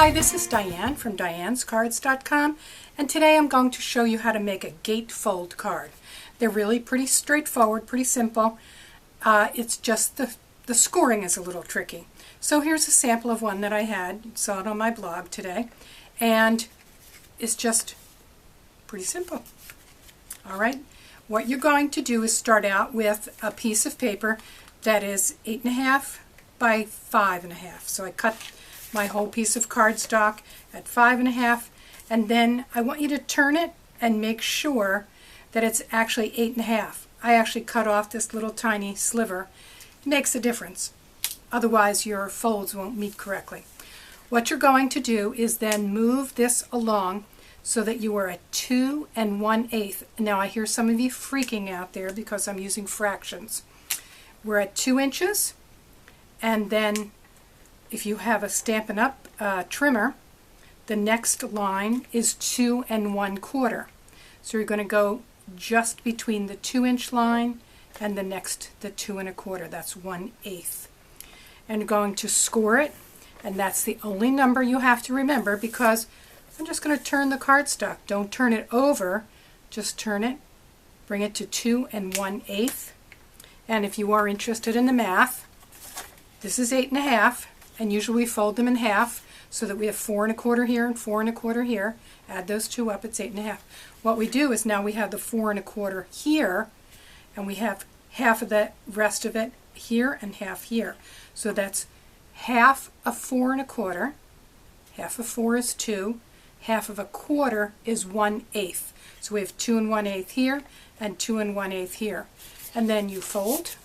Hi, this is Diane from dianescards.com, and today I'm going to show you how to make a gatefold card. They're really pretty straightforward, pretty simple. It's just the scoring is a little tricky. So here's a sample of one that I had. You saw it on my blog today, and it's just pretty simple. All right, what you're going to do is start out with a piece of paper that is 8.5 by 5.5. So I cut my whole piece of cardstock at 5.5, and then I want you to turn it and make sure that it's actually 8.5. I actually cut off this little tiny sliver. It makes a difference. Otherwise your folds won't meet correctly. What you're going to do is then move this along so that you are at 2 1/8. Now I hear some of you freaking out there because I'm using fractions. We're at 2 inches, and then if you have a Stampin' Up! Trimmer, the next line is 2 1/4. So you're going to go just between the 2-inch line and the 2 1/4. That's 1/8. And you're going to score it, and that's the only number you have to remember, because I'm just going to turn the cardstock. Don't turn it over, just turn it, bring it to 2 1/8. And if you are interested in the math, this is 8.5. And usually we fold them in half so that we have 4 1/4 here and 4 1/4 here. Add those two up, it's 8.5. What we do is now we have the 4 1/4 here, and we have half of the rest of it here and half here. So that's half of 4 1/4. Half of 4 is 2. Half of a quarter is 1/8. So we have 2 1/8 here and 2 1/8 here. And then you fold,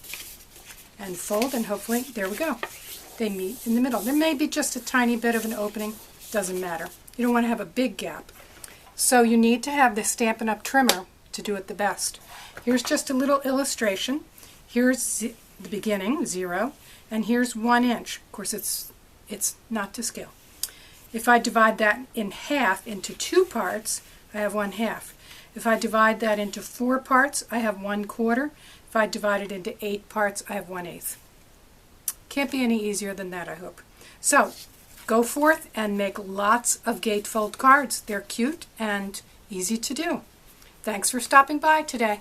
and hopefully, there we go. They meet in the middle. There may be just a tiny bit of an opening. Doesn't matter. You don't want to have a big gap. So you need to have the Stampin' Up! Trimmer to do it the best. Here's just a little illustration. Here's the beginning, 0, and here's 1 inch. Of course, it's not to scale. If I divide that in half into 2 parts, I have 1/2. If I divide that into 4 parts, I have 1/4. If I divide it into 8 parts, I have 1/8. Can't be any easier than that, I hope. So, go forth and make lots of gatefold cards. They're cute and easy to do. Thanks for stopping by today.